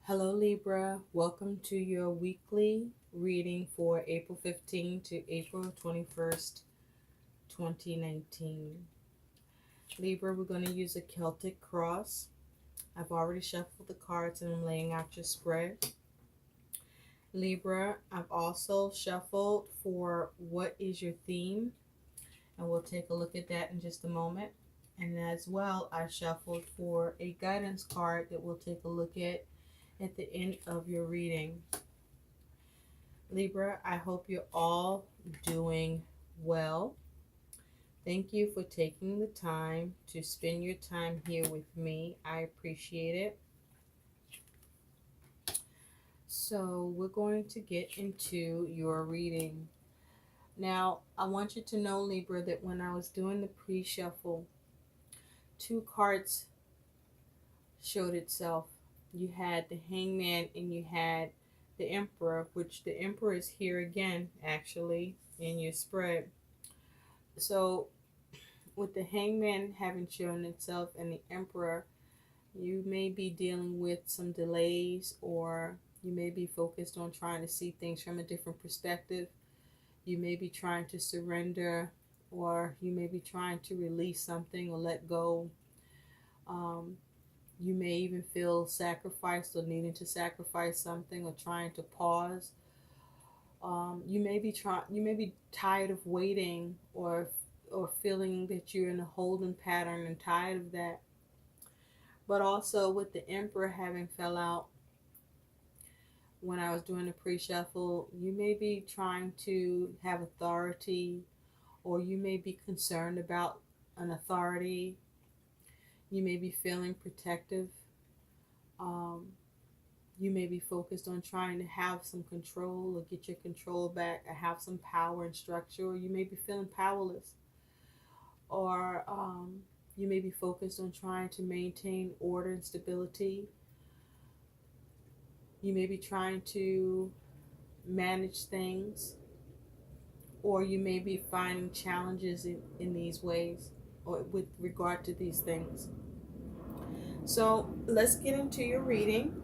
Hello, Libra. Welcome to your weekly reading for April 15th to April 21st, 2019. Libra, we're going to use a Celtic cross. I've already shuffled the cards and I'm laying out your spread. Libra, I've also shuffled for what is your theme, and we'll take a look at that in just a moment. And as well, I shuffled for a guidance card that we'll take a look at the end of your reading. Libra, I hope you're all doing well. Thank you for taking the time to spend your time here with me. I appreciate it. So we're going to get into your reading. Now, I want you to know, Libra, that when I was doing the pre-shuffle, two cards showed itself. You had the Hangman and you had the Emperor, which the Emperor is here again, actually, in your spread. So with the Hangman having shown itself and the Emperor, you may be dealing with some delays, or you may be focused on trying to see things from a different perspective. You may be trying to surrender, or you may be trying to release something or let go. You may even feel sacrificed or needing to sacrifice something or trying to pause. You may be tired of waiting, or feeling that you're in a holding pattern and tired of that. But also with the Emperor having fell out when I was doing the pre-shuffle, you may be trying to have authority, or you may be concerned about an authority. You may be feeling protective. You may be focused on trying to have some control or get your control back or have some power and structure, or you may be feeling powerless. Or you may be focused on trying to maintain order and stability. You may be trying to manage things, or you may be finding challenges in these ways or with regard to these things. So let's get into your reading.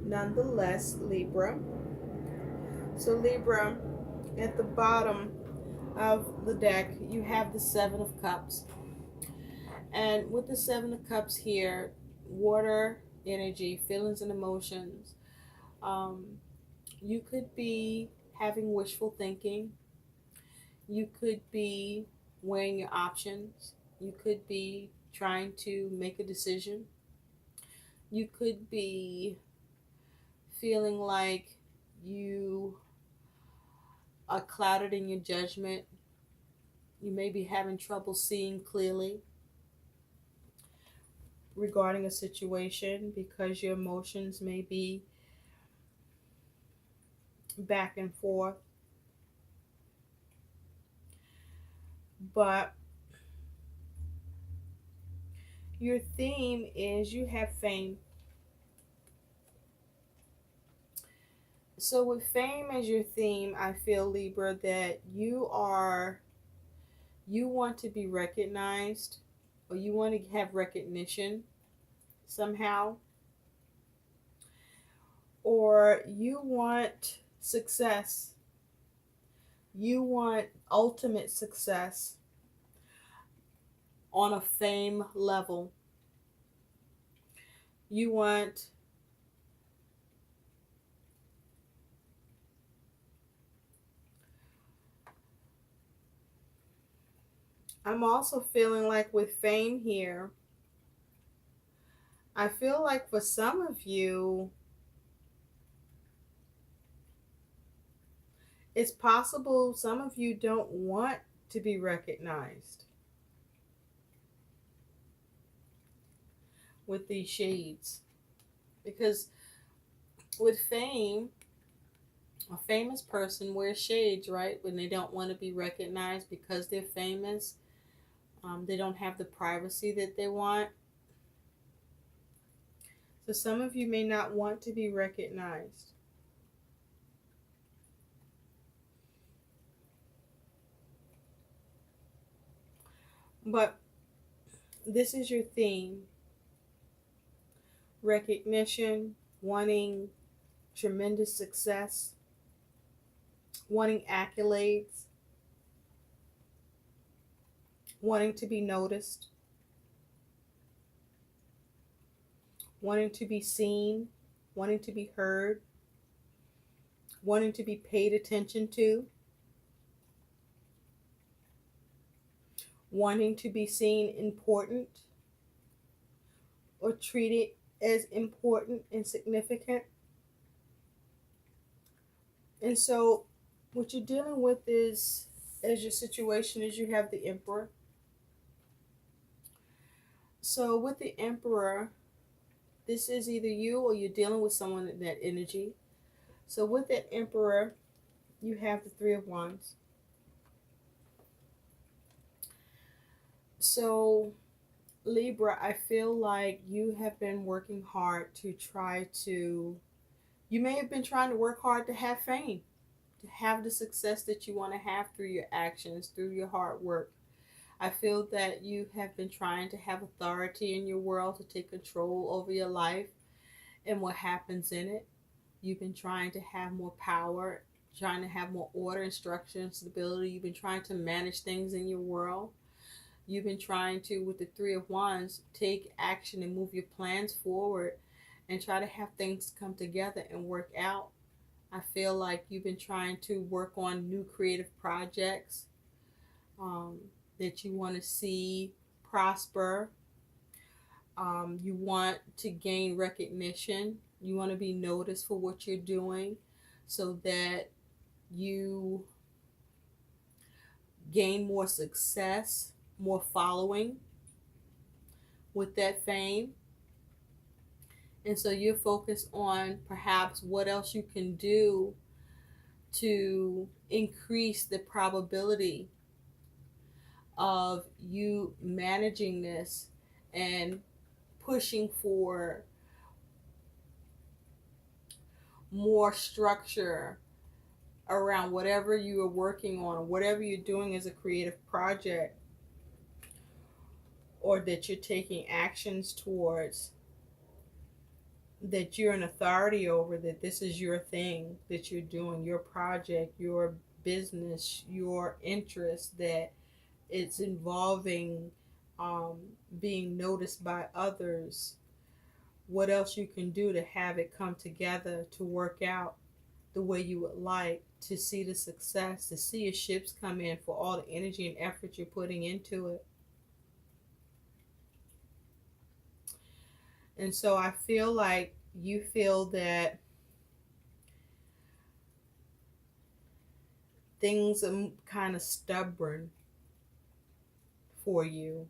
Nonetheless, Libra. So Libra, at the bottom of the deck, you have the Seven of Cups. And with the Seven of Cups here, water, energy, feelings, and emotions. You could be having wishful thinking. You could be weighing your options. You could be trying to make a decision. You could be feeling like you are clouded in your judgment. You may be having trouble seeing clearly regarding a situation because your emotions may be back and forth. But your theme is you have fame. So with fame as your theme, I feel, Libra, that you want to be recognized, or you want to have recognition somehow, or you want success. You want ultimate success on a fame level. You want I'm also feeling like with fame here, I feel like for some of you, it's possible some of you don't want to be recognized with these shades. Because with fame, a famous person wears shades, right? When they don't want to be recognized because they're famous. They don't have the privacy that they want. So some of you may not want to be recognized. But this is your theme. recognition, wanting tremendous success, wanting accolades, wanting to be noticed, wanting to be seen, wanting to be heard, wanting to be paid attention to, wanting to be seen important or treated as important and significant. And so, what you're dealing with is, as your situation is, you have the Emperor. So, with the Emperor, this is either you or you're dealing with someone in that energy. So, with that Emperor, you have the Three of Wands. So, Libra, I feel like you have been working hard to try to, you may have been trying to work hard to have fame, to have the success that you want to have through your actions, through your hard work. I feel that you have been trying to have authority in your world, to take control over your life and what happens in it. You've been trying to have more power, trying to have more order and structure and stability. You've been trying to manage things in your world. You've been trying to, with the Three of Wands, take action and move your plans forward and try to have things come together and work out. I feel like you've been trying to work on new creative projects that you want to see prosper. You want to gain recognition. You want to be noticed for what you're doing so that you gain more success, more following with that fame. And so you're focused on perhaps what else you can do to increase the probability of you managing this and pushing for more structure around whatever you are working on, whatever you're doing as a creative project, or that you're taking actions towards, that you're an authority over, that this is your thing that you're doing, your project, your business, your interest, that it's involving being noticed by others. What else you can do to have it come together to work out the way you would like, to see the success, to see your ships come in for all the energy and effort you're putting into it. And so I feel like you feel that things are kind of stubborn for you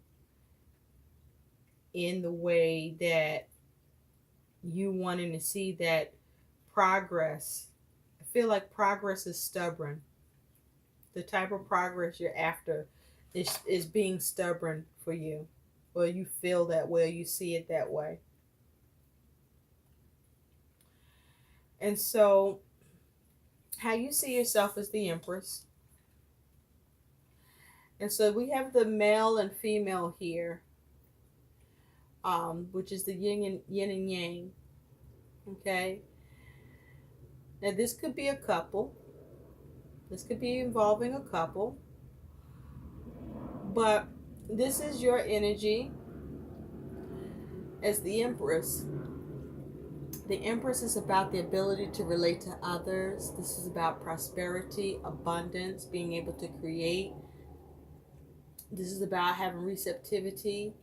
in the way that you wanting to see that progress. I feel like progress is stubborn. The type of progress you're after is being stubborn for you. Or you feel that way, or you see it that way. And so, how you see yourself as the Empress. And so we have the male and female here, which is the yin and yang. Okay. Now this could be a couple. This could be involving a couple. But this is your energy as the Empress. The Empress is about the ability to relate to others. This is about prosperity, abundance, being able to create. This is about having receptivity.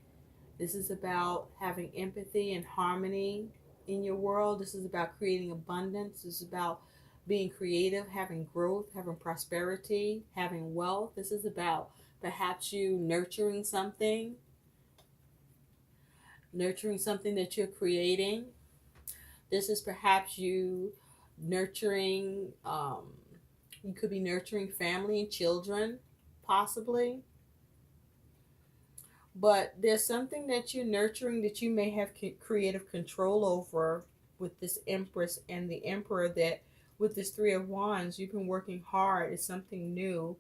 This is about having empathy and harmony in your world. This is about creating abundance. This is about being creative, having growth, having prosperity, having wealth. This is about perhaps you nurturing something that you're creating. This is perhaps you nurturing, you could be nurturing family and children, possibly. But there's something that you're nurturing that you may have creative control over with this Empress and the Emperor, that with this Three of Wands, you've been working hard. It's something new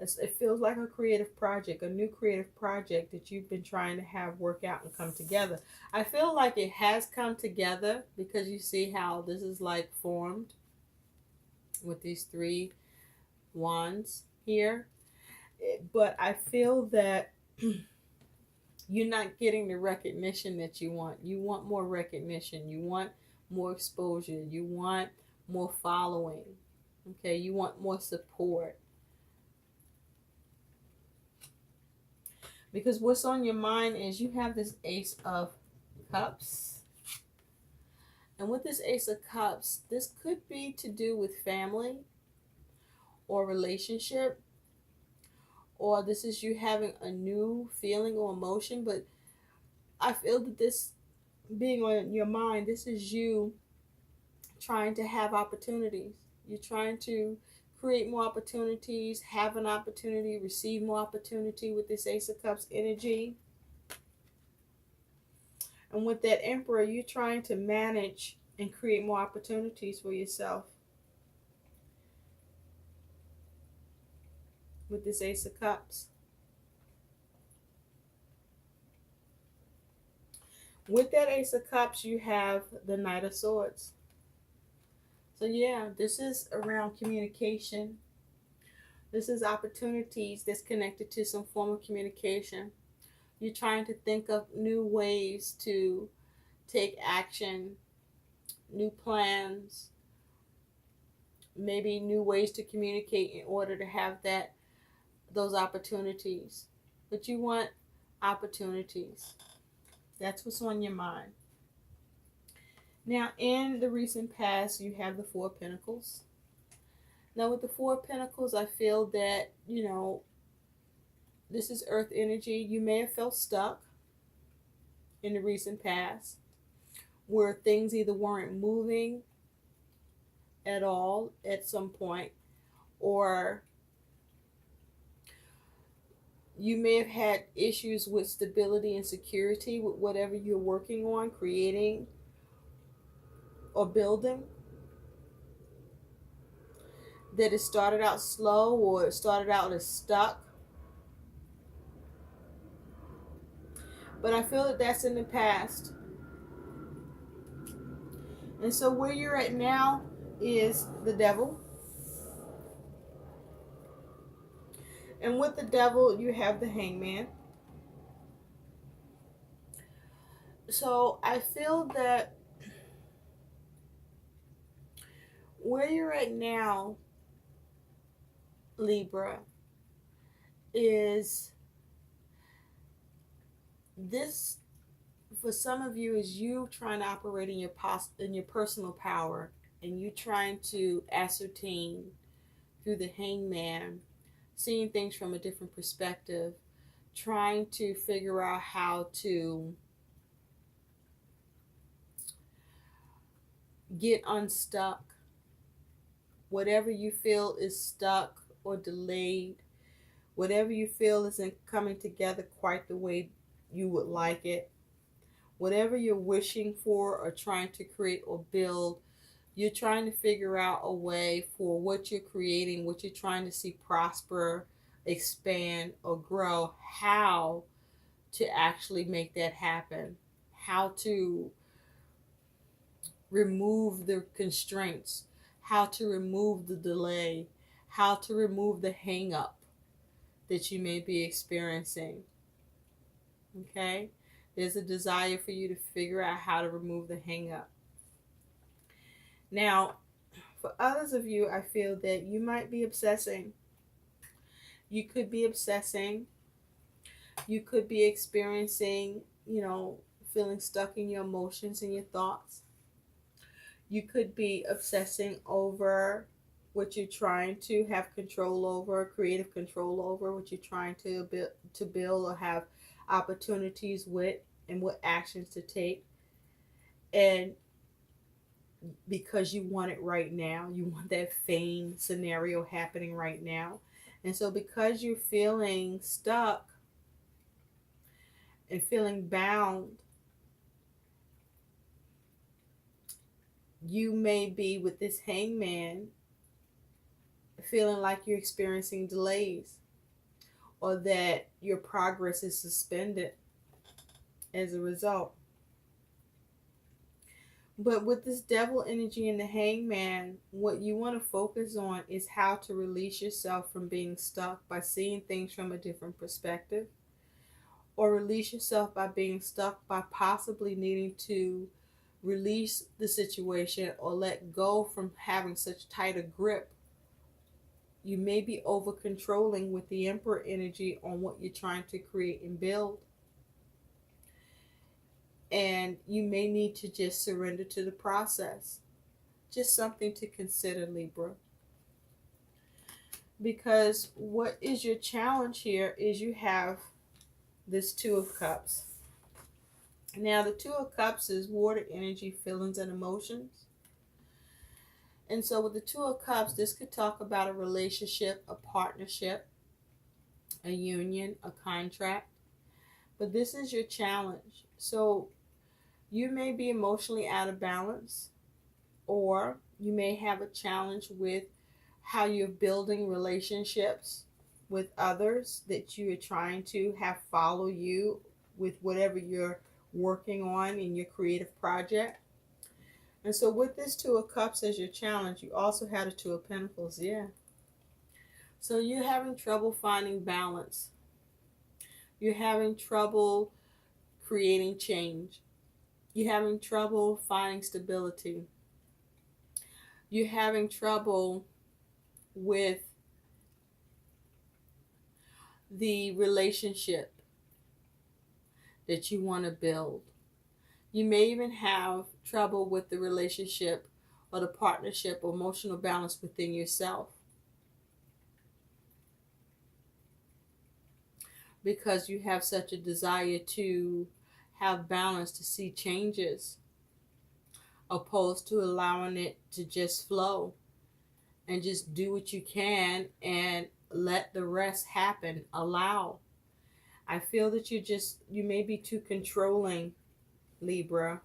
It feels like a creative project, a new creative project that you've been trying to have work out and come together. I feel like it has come together because you see how this is like formed with these three wands here. But I feel that you're not getting the recognition that you want. You want more recognition. You want more exposure. You want more following. Okay, you want more support. Because what's on your mind is you have this Ace of Cups. And with this Ace of Cups, this could be to do with family or relationship, or this is you having a new feeling or emotion. But I feel that this being on your mind, this is you trying to have opportunities. You're trying to create more opportunities, have an opportunity, receive more opportunity with this Ace of Cups energy. And with that Emperor, you're trying to manage and create more opportunities for yourself. With this Ace of Cups. With that Ace of Cups, you have the Knight of Swords. So yeah, this is around communication. This is opportunities that's connected to some form of communication. You're trying to think of new ways to take action, new plans, maybe new ways to communicate in order to have those opportunities. But you want opportunities. That's what's on your mind. Now, in the recent past, you have the Four of Pentacles. Now, with the Four of Pentacles, I feel that, this is earth energy. You may have felt stuck in the recent past where things either weren't moving at all at some point, or you may have had issues with stability and security with whatever you're working on, creating, or building. That it started out slow or it started out as stuck. But I feel that that's in the past. And so where you're at now is the Devil. And with the Devil, you have the Hangman. So I feel that where you're at now, Libra, is this, for some of you, is you trying to operate in your personal power, and you trying to ascertain through the Hangman, seeing things from a different perspective, trying to figure out how to get unstuck. Whatever you feel is stuck or delayed, whatever you feel isn't coming together quite the way you would like it, whatever you're wishing for or trying to create or build, you're trying to figure out a way for what you're creating, what you're trying to see prosper, expand, or grow, how to actually make that happen, how to remove the constraints, how to remove the delay, how to remove the hang up that you may be experiencing. Okay? There's a desire for you to figure out how to remove the hang up. Now, for others of you, I feel that you might be obsessing. You could be obsessing. You could be experiencing, feeling stuck in your emotions and your thoughts. You could be obsessing over what you're trying to have control over, creative control over, what you're trying to build or have opportunities with, and what actions to take. And because you want it right now, you want that fame scenario happening right now. And so because you're feeling stuck and feeling bound, you may be with this Hangman feeling like you're experiencing delays. or that your progress is suspended as a result. But with this devil energy and the hangman, what you want to focus on is how to release yourself from being stuck by seeing things from a different perspective, or release yourself by being stuck by possibly needing to release the situation or let go from having such tight a grip. You may be over controlling with the Emperor energy on what you're trying to create and build. And you may need to just surrender to the process. Just something to consider, Libra. Because what is your challenge here is you have this Two of Cups. Now, the Two of Cups is water energy, feelings, and emotions. And so with the Two of Cups, this could talk about a relationship, a partnership, a union, a contract. But this is your challenge. So you may be emotionally out of balance, or you may have a challenge with how you're building relationships with others that you are trying to have follow you with whatever you're working on in your creative project. And so with this Two of Cups as your challenge, you also had a Two of Pentacles. Yeah. So you're having trouble finding balance. You're having trouble creating change. You're having trouble finding stability. You're having trouble with the relationship that you want to build. You may even have trouble with the relationship or the partnership or emotional balance within yourself, because you have such a desire to have balance, to see changes, opposed to allowing it to just flow and just do what you can and let the rest happen. Allow. I feel that you may be too controlling, Libra,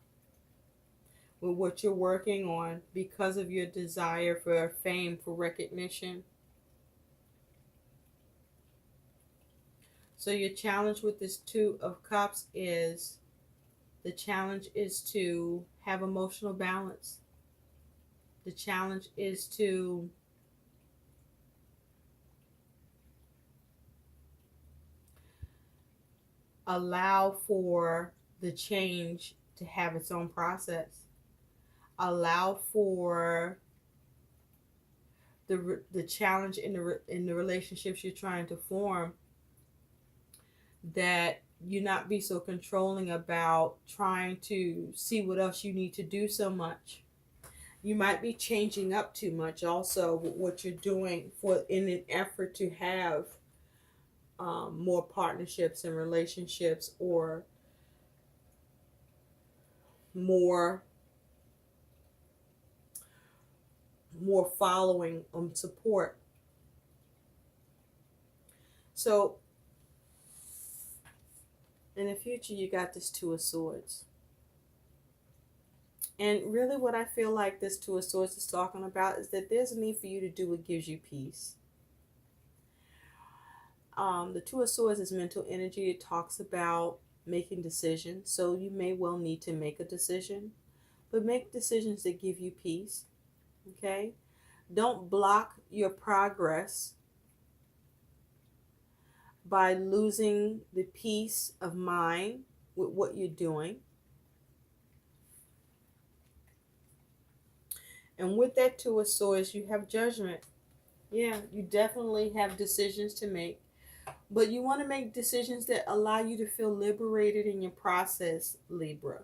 with what you're working on because of your desire for fame, for recognition. So your challenge with this Two of Cups is, the challenge is to have emotional balance. The challenge is to allow for the change to have its own process. Allow for the challenge in the relationships you're trying to form, that you not be so controlling about trying to see what else you need to do so much. You might be changing up too much also with what you're doing for in an effort to have more partnerships and relationships, or more following support. So in the future, you got this Two of Swords. And really what I feel like this Two of Swords is talking about is that there's a need for you to do what gives you peace. The Two of Swords is mental energy. It talks about making decisions. So you may well need to make a decision, but make decisions that give you peace. Okay? Don't block your progress by losing the peace of mind with what you're doing. And with that Two of Swords, you have Judgment. Yeah, you definitely have decisions to make. But you want to make decisions that allow you to feel liberated in your process, Libra.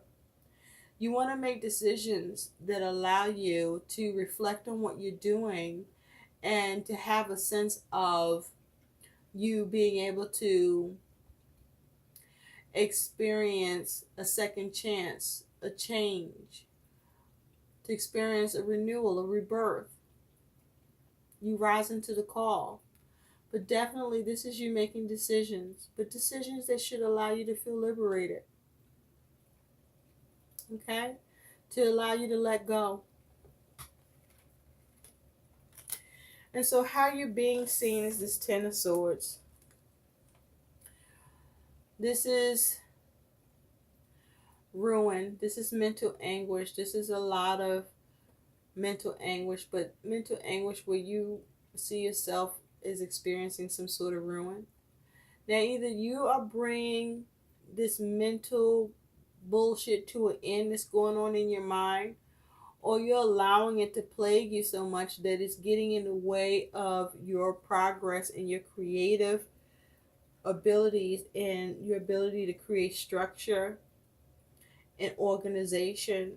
You want to make decisions that allow you to reflect on what you're doing and to have a sense of you being able to experience a second chance, a change, to experience a renewal, a rebirth. You rise into the call. But definitely this is you making decisions, but decisions that should allow you to feel liberated. Okay? To allow you to let go. And so how you're being seen is this Ten of Swords. This is ruin. This is mental anguish. This is a lot of mental anguish, but mental anguish where you see yourself is experiencing some sort of ruin. Now, either you are bringing this mental bullshit to an end that's going on in your mind, or you're allowing it to plague you so much that it's getting in the way of your progress and your creative abilities and your ability to create structure and organization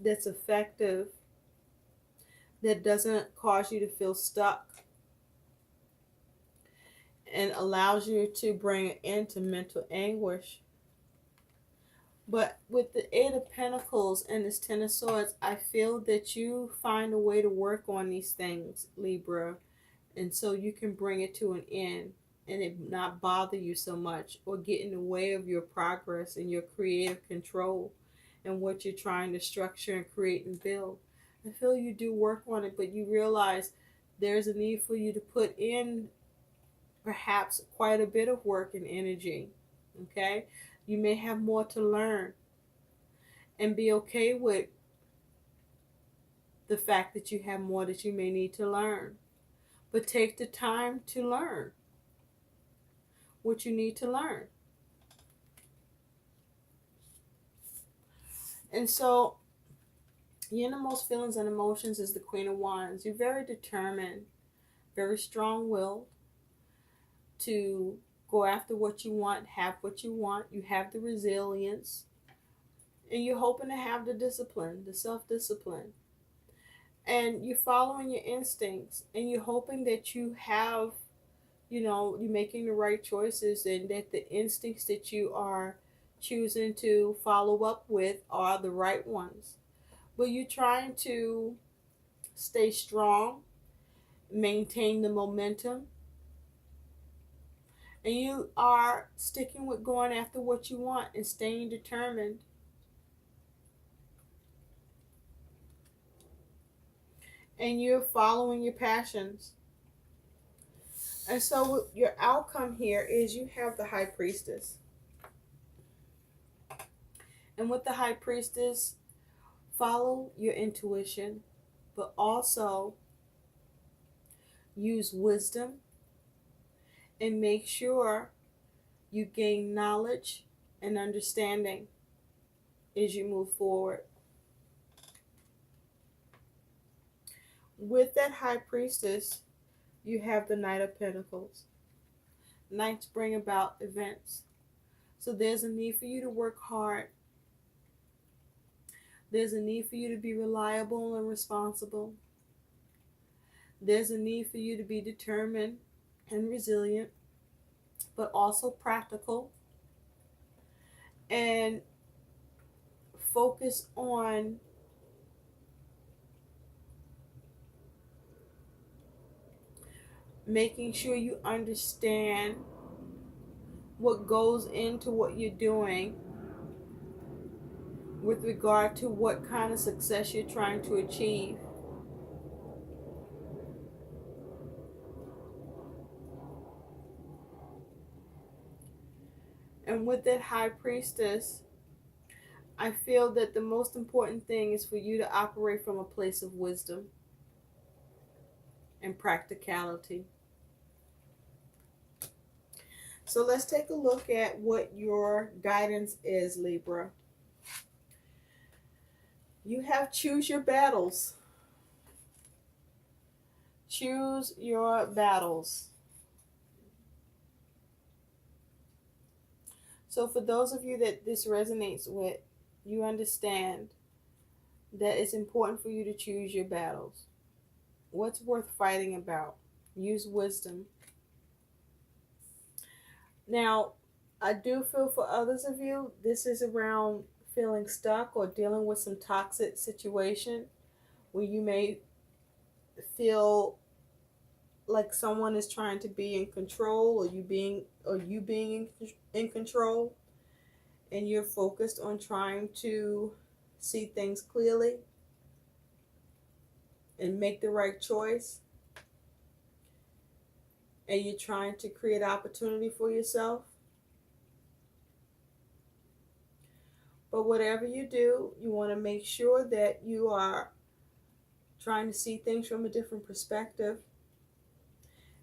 that's effective, that doesn't cause you to feel stuck and allows you to bring an end to mental anguish. But with the Eight of Pentacles and this Ten of Swords, I feel that you find a way to work on these things, Libra, and so you can bring it to an end and it not bother you so much or get in the way of your progress and your creative control and what you're trying to structure and create and build. I feel you do work on it, but you realize there's a need for you to put in perhaps quite a bit of work and energy. Okay? You may have more to learn, and be okay with the fact that you have more that you may need to learn. But take the time to learn what you need to learn. And so, your innermost feelings and emotions is the Queen of Wands. You're very determined, very strong-willed to go after what you want, have what you want. You have the resilience, and you're hoping to have the discipline, the self-discipline. And you're following your instincts, and you're hoping that you have, you're making the right choices, and that the instincts that you are choosing to follow up with are the right ones. But you're trying to stay strong, maintain the momentum, and you are sticking with going after what you want and staying determined. And you're following your passions. And so your outcome here is you have the High Priestess. And with the High Priestess, follow your intuition, but also use wisdom and make sure you gain knowledge and understanding as you move forward. With that High Priestess, you have the Knight of Pentacles. Knights bring about events. So there's a need for you to work hard. There's a need for you to be reliable and responsible. There's a need for you to be determined and resilient, but also practical. And focus on making sure you understand what goes into what you're doing with regard to what kind of success you're trying to achieve. And with that High Priestess, I feel that the most important thing is for you to operate from a place of wisdom and practicality. So let's take a look at what your guidance is, Libra. You have choose your battles. Choose your battles. So for those of you that this resonates with, you understand that it's important for you to choose your battles. What's worth fighting about? Use wisdom. Now, I do feel for others of you, this is around feeling stuck or dealing with some toxic situation where you may feel like someone is trying to be in control, or you being in control, and you're focused on trying to see things clearly and make the right choice, and you're trying to create opportunity for yourself. But whatever you do, you want to make sure that you are trying to see things from a different perspective.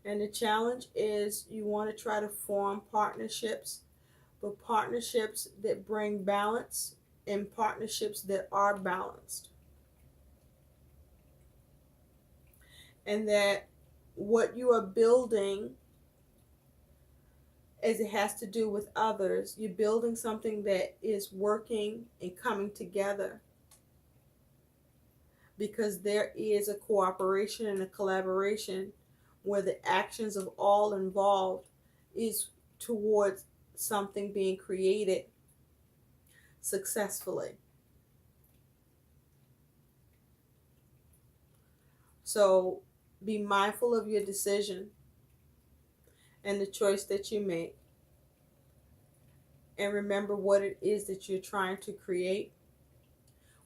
And the challenge is you want to try to form partnerships, but partnerships that bring balance and partnerships that are balanced. And that what you are building, as it has to do with others, you're building something that is working and coming together, because there is a cooperation and a collaboration where the actions of all involved is towards something being created successfully. So be mindful of your decision and the choice that you make, and remember what it is that you're trying to create,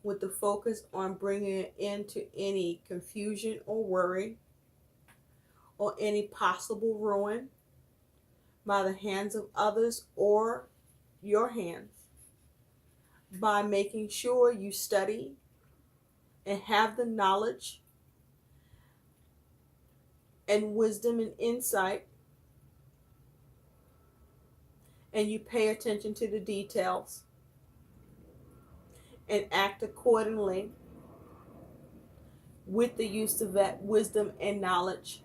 with the focus on bringing it into any confusion or worry or any possible ruin by the hands of others or your hands, by making sure you study and have the knowledge and wisdom and insight, and you pay attention to the details and act accordingly with the use of that wisdom and knowledge,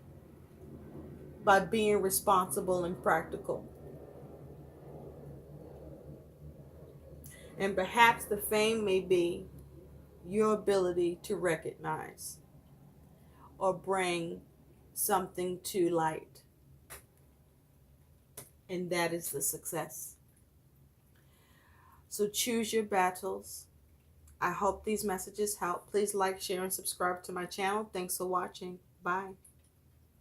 by being responsible and practical. And perhaps the fame may be your ability to recognize or bring something to light. And that is the success. So choose your battles. I hope these messages help. Please like, share, and subscribe to my channel. Thanks for watching. Bye.